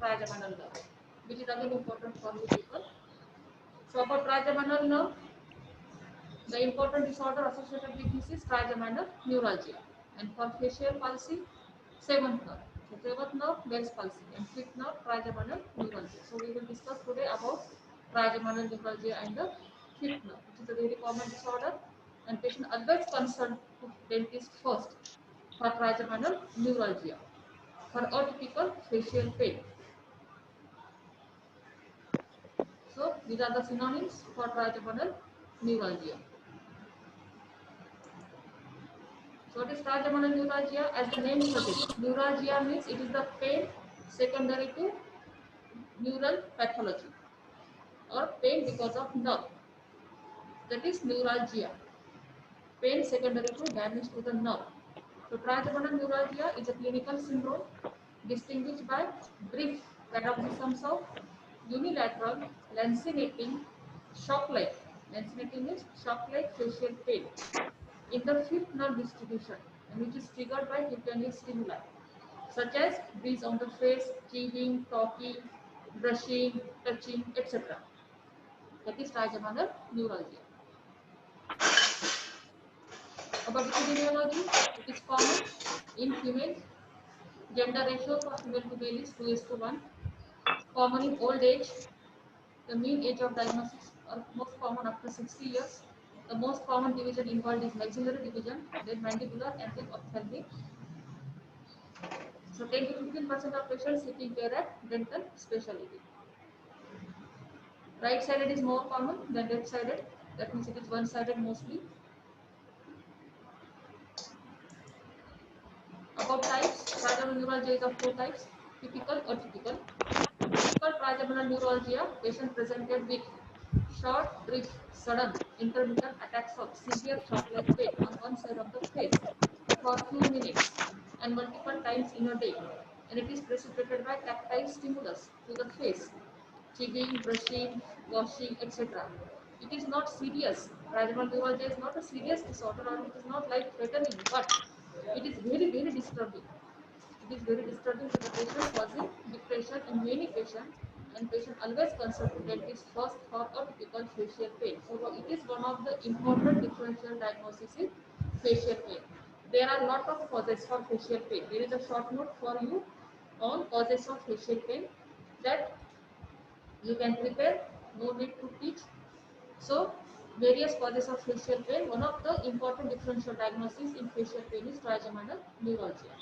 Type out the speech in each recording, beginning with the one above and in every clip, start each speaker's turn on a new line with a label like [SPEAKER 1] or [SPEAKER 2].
[SPEAKER 1] trigeminal nerve, which is again important for you people. So about trigeminal nerve, the important disorder associated with this is trigeminal neuralgia, and for facial palsy, seventh nerve. So seventh nerve, Bell's palsy, and fifth nerve, trigeminal neuralgia. So we will discuss today about trigeminal neuralgia and the fifth nerve, which is a very common disorder, and patient always consult to dentist first for trigeminal neuralgia, for atypical facial pain. So these are the synonyms for trigeminal neuralgia. So what is trigeminal neuralgia? As the name suggests, neuralgia means it is the pain secondary to neural pathology or pain because of nerve. That is neuralgia. Pain secondary to damage to the nerve. So trigeminal neuralgia is a clinical syndrome distinguished by brief paroxysms of unilateral lancinating shock-like. Lancinating means shock-like facial pain in the fifth nerve distribution, and which is triggered by cutaneous stimuli such as breeze on the face, chewing, talking, brushing, touching, etc. That is trigeminal neuralgia. About epidemiology, it is common in females. Gender ratio for female to male is 2:1. Common in old age. The mean age of diagnosis are most common after 60 years. The most common division involved is maxillary division, then mandibular, and then ophthalmic. So 10 to 15% of patients seeking care at dental specialty. Right-sided is more common than left-sided. That means it is one-sided mostly. About types, trigeminal neuralgia is of two types: typical or typical. Typical trigeminal neuralgia, patient presented with short, brief, sudden, intermittent attacks of severe shock-like pain on one side of the face for few minutes and multiple times in a day, and it is precipitated by tactile stimulus to the face, chewing, brushing, washing, etc. It is not serious. Trigeminal neuralgia is not a serious disorder, or it is not life-threatening, but it is very, very disturbing. It is very disturbing to the patient, causing depression in many patients, and patient always consult to dentist first for a typical facial pain. So it is one of the important differential diagnosis in facial pain. There are a lot of causes for facial pain. There is a short note for you on causes of facial pain that you can prepare, no need to teach. So various causes of facial pain. One of the important differential diagnosis in facial pain is trigeminal neuralgia.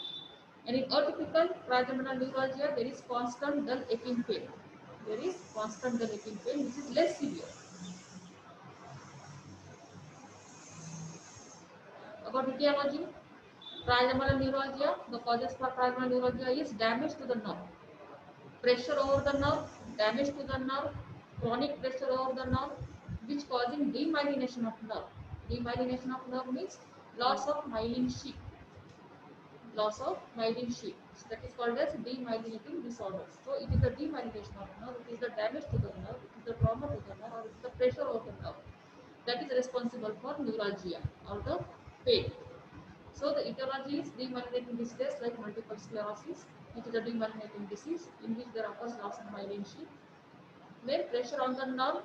[SPEAKER 1] And in atypical trigeminal neuralgia, there is constant dull aching pain. There is constant dull aching pain, which is less severe. About etiology, trigeminal neuralgia, the causes for trigeminal neuralgia is damage to the nerve, pressure over the nerve, damage to the nerve, chronic pressure over the nerve, which causing demyelination of nerve. Demyelination of nerve means loss of myelin sheath. Loss of myelin sheath. So that is called as demyelinating disorders. So it is the demyelination of nerve, it is the damage to the nerve, it is the trauma to the nerve, or it is the pressure of the nerve that is responsible for neuralgia or the pain. So the etiology is demyelinating disease like multiple sclerosis, which is a demyelinating disease in which there occurs loss of myelin sheath. Then pressure on the nerve,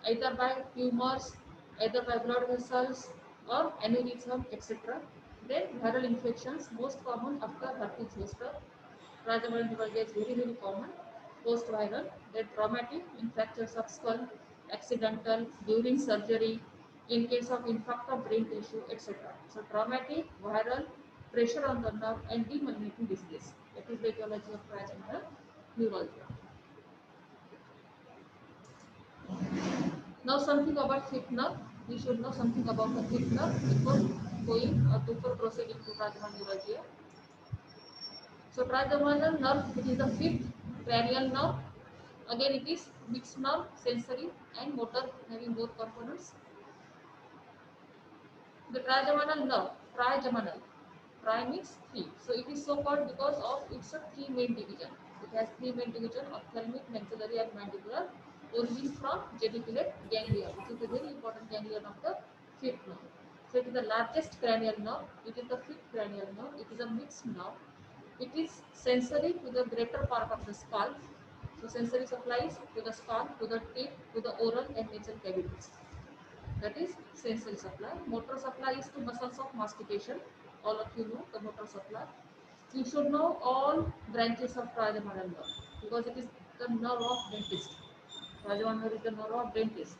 [SPEAKER 1] either by tumors, either by blood vessels or aneurysm, etc. Then viral infections, most common after herpes zoster. Trigeminal neuralgia is very, very common. Post-viral, then traumatic in fractures of skull, accidental, during surgery, in case of infarct of brain tissue, etc. So traumatic, viral, pressure on the nerve, and demyelinating disease. That is the etiology of trigeminal neuralgia. Now something about fifth nerve. We should know something about the fifth nerve before going or before proceeding to trigeminal neuralgia. So trigeminal nerve, it is the fifth cranial nerve. Again, it is mixed nerve, sensory and motor, having both components. The trigeminal nerve, trigeminal, tri means three. So it is so called because of its three main division. It has three main division: ophthalmic, maxillary, and mandibular, origin from geniculate ganglia, which is a very important ganglion of the fifth nerve. So it is the largest cranial nerve. It is the fifth cranial nerve. It is a mixed nerve. It is sensory to the greater part of the skull. So sensory supplies to the skull, to the teeth, to the oral and nasal cavities. That is sensory supply. Motor supply is to muscles of mastication. All of you know the motor supply. You should know all branches of trigeminal nerve because it is the nerve of dentist. Trigeminal nerve is the nerve of dentist.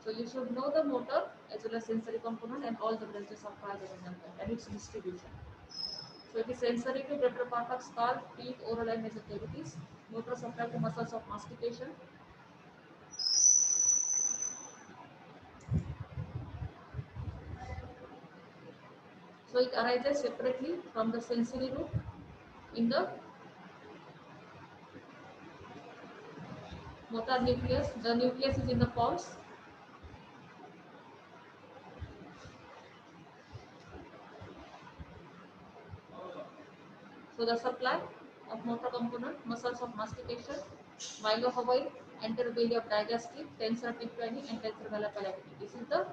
[SPEAKER 1] So you should know the motor as well as sensory component and all the branches of trigeminal nerve and its distribution. So it is sensory to greater part of skull, teeth, oral and nasal cavities. Motor supply to muscles of mastication. So it arises separately from the sensory root in the motor nucleus. The nucleus is in the pons. So the supply of motor component, muscles of mastication, mylohyoid, anterior belly of digastric, tensor tympani and tensor vela palatina. This is the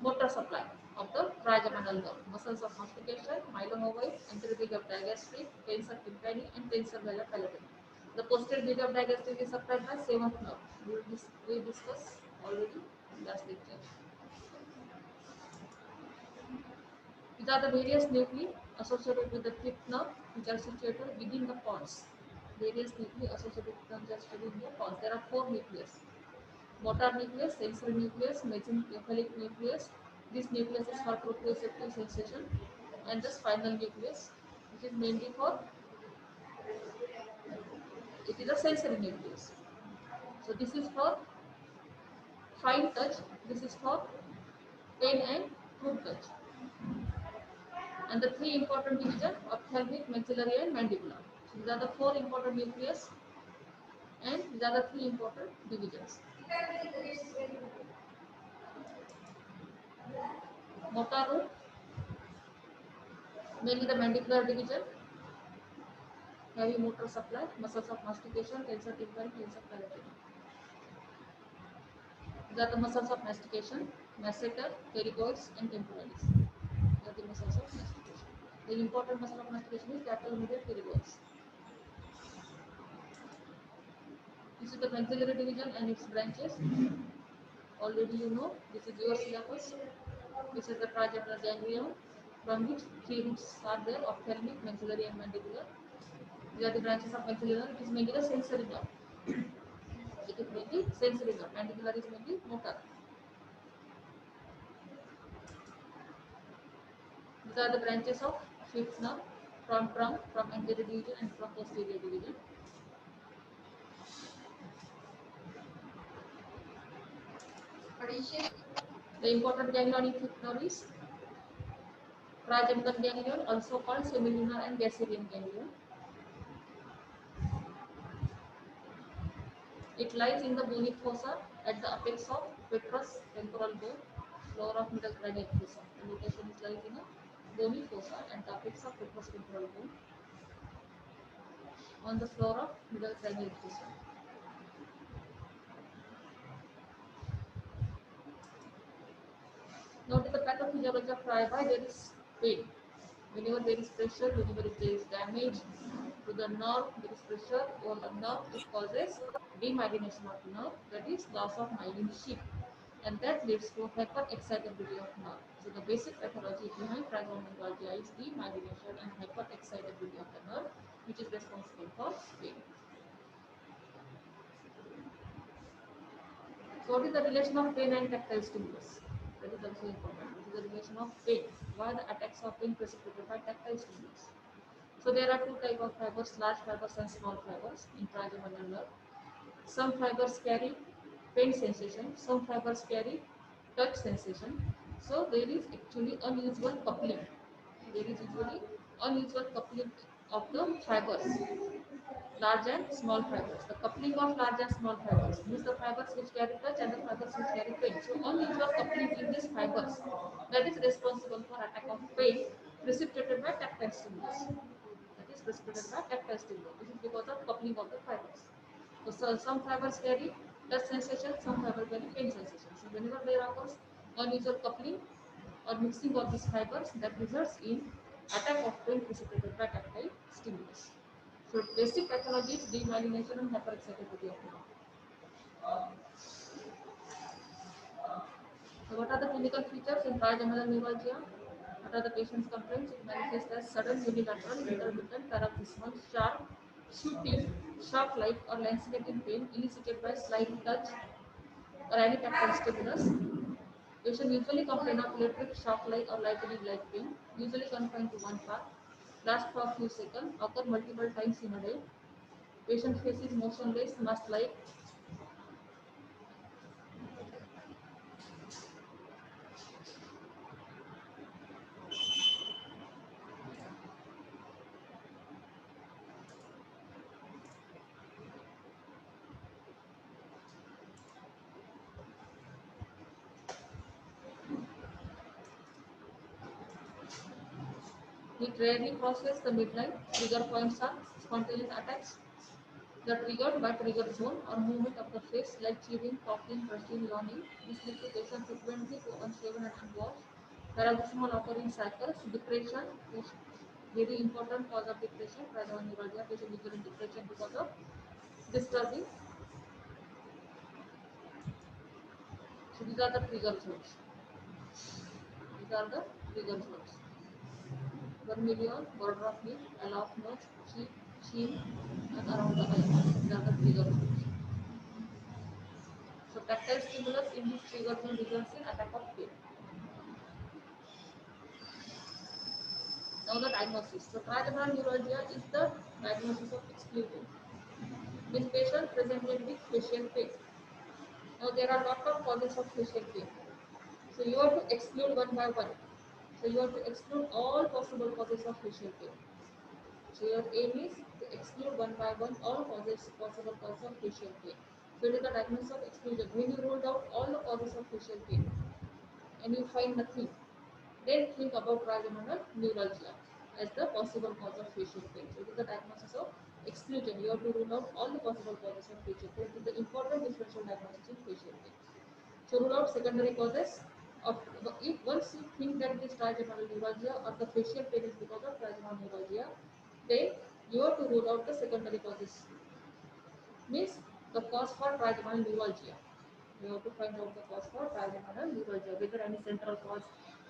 [SPEAKER 1] motor supply of the trigeminal nerve. Muscles of mastication, mylohyoid, anterior belly of digastric, tensor tympani and tensor vela palatina. The posterior belly of digastric is supplied by seventh nerve. We discussed already in last lecture. These are the various nuclei associated with the fifth nerve which are situated within the pons. Various nuclei associated with them are studied in the pons. There are four nucleus. Motor nucleus, sensory nucleus, mesencephalic nucleus. This nucleus is for proprioceptive sensation, and the spinal nucleus, which is mainly for, it is a sensory nucleus. So this is for fine touch, this is for pain and throat touch. And the three important divisions, ophthalmic, maxillary and mandibular. So these are the four important nucleus and these are the three important divisions. Motor root, mainly the mandibular division, heavy motor supply, muscles of mastication, tensor tympani, tensor palatina. These are the muscles of mastication, masseter, pterygoids and temporalis. These are the muscles of mastication. The important muscle of mastication is capital medial pterygoids. This is the maxillary division and its branches. Already you know, this is your syllabus. This is the trigeminal ganglion, from which three roots are there: ophthalmic, maxillary, and mandibular. These are the branches of maxillary. It is mainly the sensory nerve. It is mainly sensory nerve. Mandibular is mainly motor. These are the branches of fifth nerve, from trunk, from anterior division, and from posterior division. The important ganglion in fifth nerve is trigeminal ganglion, also called semilunar and gasserian ganglion. It lies in the bony fossa at the apex of petrous temporal bone, floor of middle cranial fossa. The location is lies in a bony fossa at the apex of petrous temporal bone on the floor of middle cranial fossa. Note in the pathophysiology of tribi, there is pain. Whenever there is pressure, whenever there is damage to the nerve, there is pressure on the nerve, it causes demyelination of nerve, that is loss of myelin sheath, and that leads to hyperexcitability of nerve. So the basic pathology behind trigeminalgia is demyelination and hyperexcitability of the nerve, which is responsible for pain. So what is the relation of pain and tactile stimulus? That is also important. What is the relation of pain? Why the attacks of pain precipitated by tactile stimulus? So there are two types of fibers, large fibers and small fibers in trigeminal nerve. Some fibers carry pain sensation, some fibers carry touch sensation. So there is actually unusual coupling. There is usually unusual coupling of the fibers, large and small fibers. The coupling of large and small fibers means the fibers which carry touch and the fibers which carry pain. So unusual coupling in these fibers, that is responsible for attack of pain precipitated by tactile stimulus. That is precipitated by tactile stimulus. This is because of coupling of the fibers. So some fibers carry touch sensation, some fibers carry pain sensation. So whenever there occurs unusual coupling or mixing of these fibers, that results in attack of pain precipitated by tactile stimulus. So basic pathology is demyelination and hyperexcitability of nerve. So what are the clinical features in trigeminal neuralgia? What are the patient's complaints? It manifests as sudden unilateral, intermittent, paroxysmal, sharp, shooting, shock-like or lancinating pain elicited by slight touch or any tactile stimulus. Patient usually complain of electric shock-like or lightning-like pain, usually confined to one part, last for a few seconds, occur multiple times in a day. Patient faces motionless, mask-like. It rarely crosses the midline. Trigger points are spontaneous attacks that triggered by trigger zone or movement of the face like chewing, coughing, brushing, yawning. This leads to patient frequently go unshaven and unwashed. Paroxysmal occurring cycles, depression, very important cause of depression, trigeminal neuralgia, patient usually in depression because of disturbing. So these are the trigger zones. These are the trigger zones. Vermilion, border of lip, aloft nose, cheek, chin, and around the eye. These are the trigger zones. So tactile stimulus in this trigger zone results in attack of pain. Now the diagnosis. So trigeminal neuralgia is the diagnosis of exclusion. This patient presented with facial pain. Now there are lot of causes of facial pain. So you have to exclude one by one. So you have to exclude all possible causes of facial pain. So your aim is to exclude one by one all possible causes of facial pain. So it is the diagnosis of exclusion. When you ruled out all the causes of facial pain and you find nothing, then think about trigeminal neuralgia as the possible cause of facial pain. So it is the diagnosis of exclusion. You have to rule out all the possible causes of facial pain. It is the important differential diagnosis in facial pain. So rule out secondary causes of, if once you think that this trigeminal neuralgia or the facial pain is because of trigeminal neuralgia, then you have to rule out the secondary causes. Means the cause for trigeminal neuralgia. You have to find out the cause for trigeminal neuralgia, whether any central cause,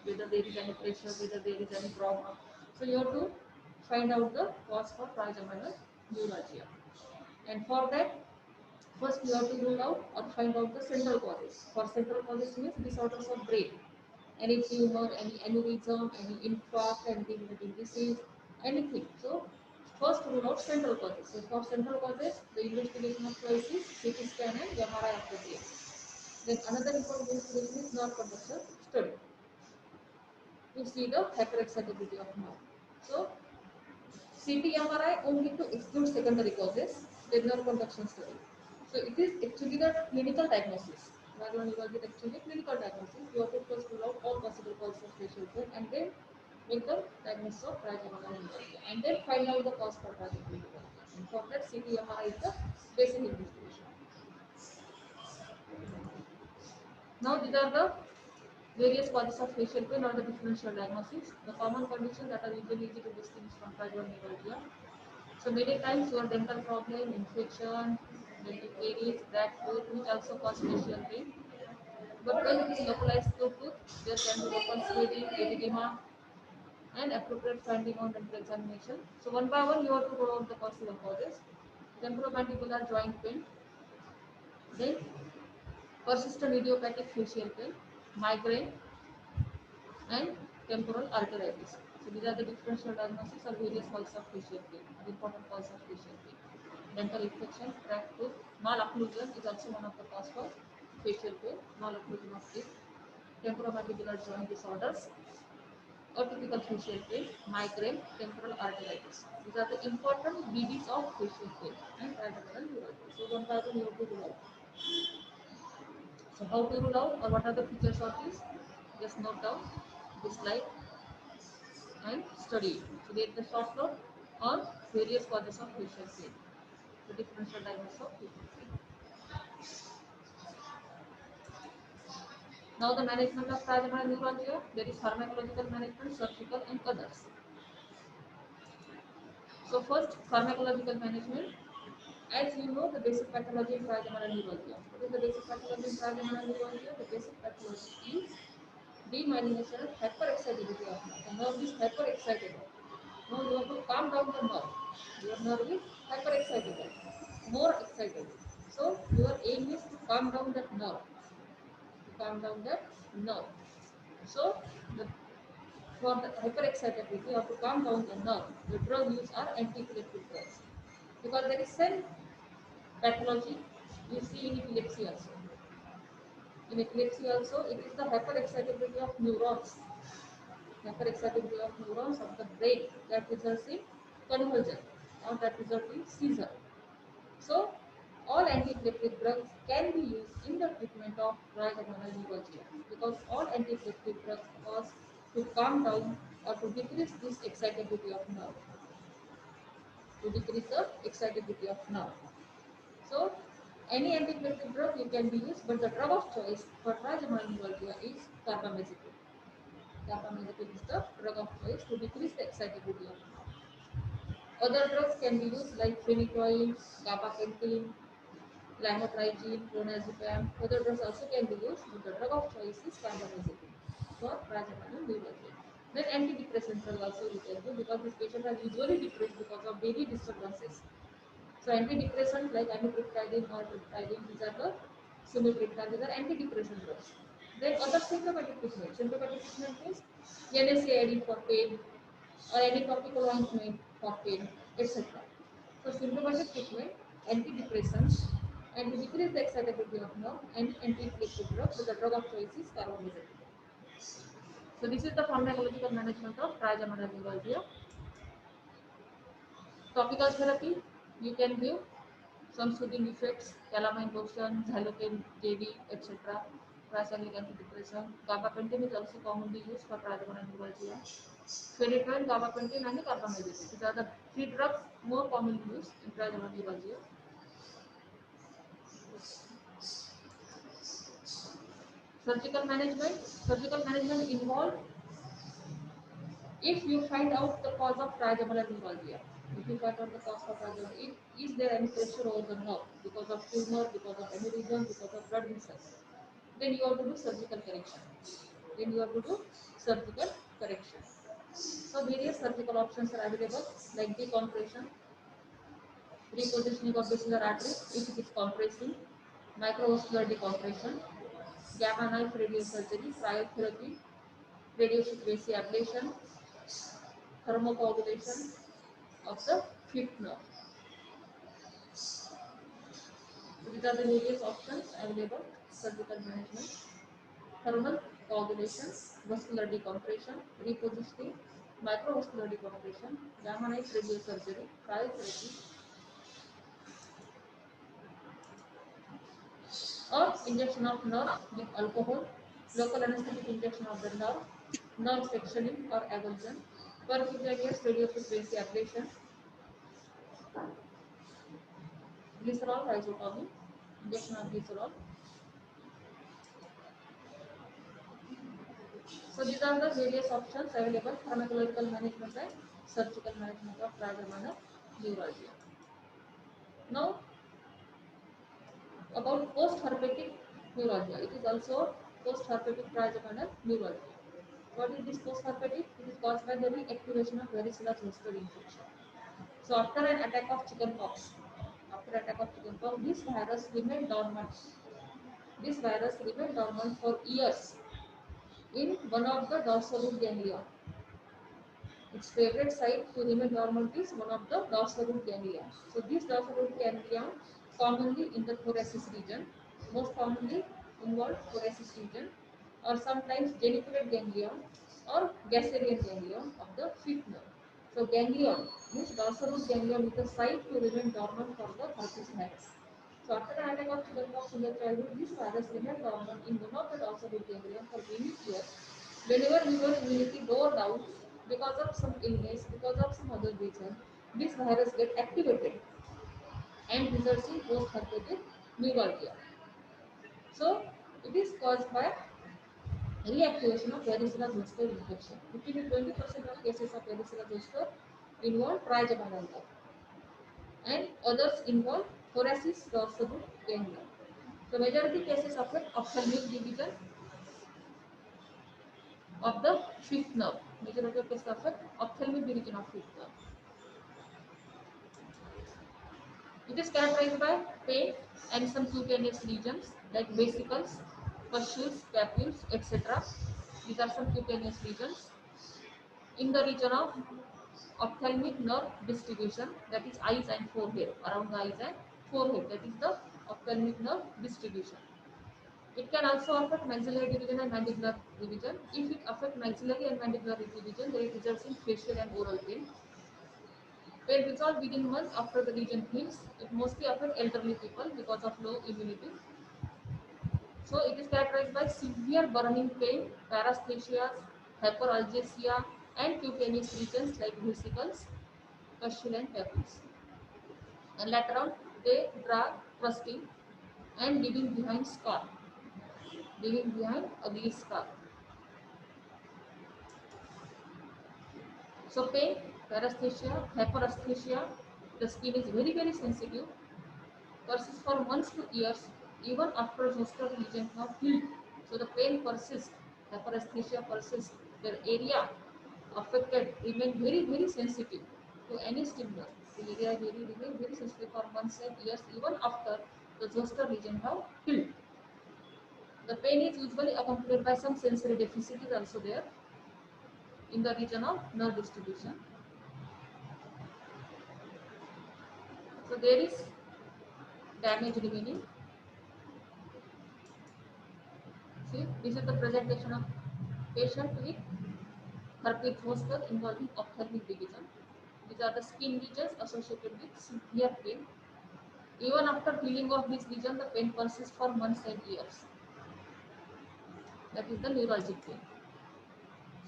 [SPEAKER 1] whether there is any pressure, whether there is any trauma. So you have to find out the cause for trigeminal neuralgia. And for that, first you have to rule out or find out the central causes. For central causes means disorders of brain. Any tumor, any aneurysm, any infarct, any degenerative disease, anything. So first rule out central causes. So for central causes, the investigation of choice is CT scan and MRI of the brain. Then another important investigation is nerve conduction study to see the hyperexcitability of nerve. So CT MRI only to exclude secondary causes, then nerve conduction study. So it is actually the clinical diagnosis. Trigeminal neuralgia is actually clinical diagnosis. You have to first rule out all possible causes of facial pain and then make the diagnosis of trigeminal neuralgia and then find out the cause for trigeminal neuralgia. And for that, CT MRI is the basic investigation. Now these are the various causes of facial pain or the differential diagnosis. The common conditions that are usually easy to distinguish from trigeminal neuralgia. So many times your dental problem, infection, dental caries, cracked tooth, which also cause facial pain. But when it is localized to tooth, there can be local swelling, erythema, and appropriate finding on dental examination. So one by one, you have to rule out the possible causes. Temporomandibular joint pain, then persistent idiopathic facial pain, migraine, and temporal arteritis. So these are the differential diagnosis of various causes of facial pain, important causes of facial pain. Dental infection, cracked tooth, malocclusion is also one of the causes for facial pain, malocclusion of teeth, temporomandibular joint disorders, atypical facial pain, migraine, temporal arteritis. These are the important BDs of facial pain and trigeminal neuralgia. So one by one you have to rule out. So how to rule out or what are the features of this? Just note down this slide and study it. So get the short note on various causes of facial pain. The differential diagnosis of facial pain. Now the management of trigeminal neuralgia, there is pharmacological management, surgical and others. So first, pharmacological management. As you know, the basic pathology in trigeminal neuralgia. What is the basic pathology in trigeminal neuralgia? The basic pathology is demyelination and hyperexcitability of nerve. The nerve is hyperexcitable. Now you have to calm down the nerve. Your nerve is hyperexcitable, more excitable. So your aim is to calm down that nerve. To calm down that nerve. So the, for the hyperexcitability, you have to calm down the nerve. The drug used are anti-epileptic drugs. Because there is same pathology you see in epilepsy also. In epilepsy also, it is the hyperexcitability of neurons. Hyperexcitability of neurons of the brain that results in convulsion or that results in seizure. So, all anti-epileptic drugs can be used in the treatment of trigeminal neuralgia because all anti-epileptic drugs cause to calm down or to decrease this excitability of nerve, to decrease the excitability of nerve. So, any anti-epileptic drug you can be used, but the drug of choice for trigeminal neuralgia is carbamazepine. Carbamazepine is the drug of choice to decrease the excitability of nerve. Other drugs can be used like phenytoin, gabapentin, lamotrigine, clonazepam. Other drugs also can be used, but the drug of choice is carbamazepine for trigeminal neuralgia. Then antidepressant drug also you can do because these patients are usually depressed because of daily disturbances. So antidepressant like amitriptyline or triptyline, these are the sumatriptan, these are antidepressant drugs. Then other symptomatic treatment. Symptomatic treatment means NSAID for pain or any topical ointment for pain, etc. So symptomatic treatment, antidepressants, and to decrease the excitability of nerve and anti-epileptic drug. So the drug of choice is carbamazepine. So this is the pharmacological management of trigeminal neuralgia. Topical therapy, you can give some soothing effects, calamine lotion, xylocane JD, etc. Tricyclic antidepressant. Gabapentin is also commonly used for trigeminal neuralgia. Phenytoin, gabapentin, and carbamazepine. These are the three drugs more commonly used in trigeminal neuralgia. Surgical management. Surgical management involves if you find out the cause of trigeminal neuralgia. If you find out the cause of trigeminal, is there any pressure over the nerve because of tumor, because of aneurysm, because of blood vessels, then you have to do surgical correction. Then you have to do surgical correction. So various surgical options are available like decompression, repositioning of basilar artery if it is compressing, microvascular decompression, gamma knife radiosurgery, cryotherapy, radiofrequency ablation, thermocoagulation of the fifth nerve. So these are the various options available: surgical management, thermal coagulation, vascular decompression, repositioning, microvascular decompression, gamma knife radiosurgery, cryotherapy, or injection of nerve with alcohol, local anesthetic injection of the nerve sectioning or avulsion, percutaneous radiofrequency ablation, glycerol rhizotomy, injection of glycerol. So these are the various options available: pharmacological management and surgical management of trigeminal neuralgia. Now about post-herpetic neuralgia. It is also post-herpetic trigeminal neuralgia. What is this post-herpetic? It is caused by the reactivation of varicella zoster infection. So after an attack of chickenpox, this virus remained dormant. This virus remained dormant for years in one of the dorsal root ganglia. Its favorite site to remain dormant is one of the dorsal root ganglia. So this dorsal root ganglia commonly in the thoracic region, most commonly involved thoracic region, or sometimes geniculate ganglion or gasserian ganglion of the fifth nerve. So ganglion means dorsal root ganglion is the site to remain dormant for the herpes virus. So after the attack of chickenpox in the childhood, this virus remained dormant in one of the dorsal root ganglion for many years. Whenever your immunity lower down because of some illness, because of some other reason, this virus get activated and results in post-herpetic neuralgia. So it is caused by reactivation of varicella zoster infection. 15 to 20% of cases of varicella zoster involve trigeminal nerve, and others involve thoracic dorsal pain nerve. So majority cases affect ophthalmic division of the fifth nerve. Majority of cases affect ophthalmic division of fifth nerve. It is characterized by pain and some cutaneous lesions like vesicles, pustules, papules, etc. These are some cutaneous lesions. In the region of ophthalmic nerve distribution, that is eyes and forehead, around the eyes and forehead, that is the ophthalmic nerve distribution. It can also affect maxillary division and mandibular division. If it affects maxillary and mandibular division, then it results in facial and oral pain. Pain resolves within months after the lesion heals. It mostly affects elderly people because of low immunity. So it is characterized by severe burning pain, paresthesias, hyperalgesia, and cutaneous lesions like vesicles, pustule, and papules. And later on, they drag, crusting, and leaving behind scar, leaving behind ugly scar. So pain, paresthesia, hyperesthesia, the skin is very very sensitive, persists for months to years, even after zoster lesion have healed. So the pain persists, hyperesthesia persists, their area affected remain very very sensitive to any stimulus. The area remain very sensitive for months and years, even after the zoster lesion have healed. The pain is usually accompanied by some sensory deficit is also there in the region of nerve distribution. So there is damage remaining. See, this is the presentation of patient with herpes zoster involving ophthalmic division. These are the skin lesions associated with severe pain. Even after healing of this lesion, the pain persists for months and years. That is the neuralgic pain.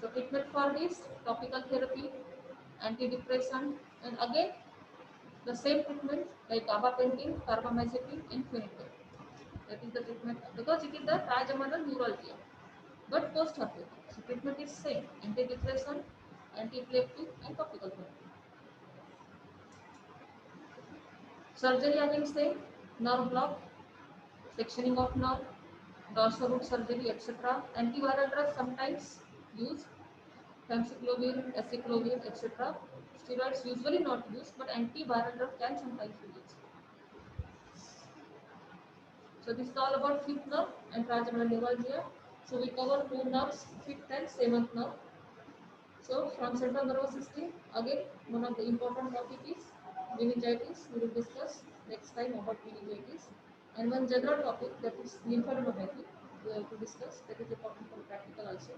[SPEAKER 1] So treatment for this, topical therapy, antidepressant, and again the same treatment like gabapentin, carbamazepine, and phenytoin. That is the treatment because it is the trigeminal neuralgia. But post-herpetic, so treatment is same: antidepressant, antiepileptic, and topical therapy. Surgery again same: nerve block, sectioning of nerve, dorsal root surgery, etc. Antiviral drugs sometimes used, famciclovir, aciclovir, etc. Steroids usually not used, but antiviral drug can sometimes be used. So this is all about fifth nerve and trigeminal neuralgia. So we cover two nerves, fifth and seventh nerve. So from central nervous system, again one of the important topic is meningitis. We will discuss next time about meningitis. And one general topic, that is lymphadenopathy, we have to discuss. That is important for practical also.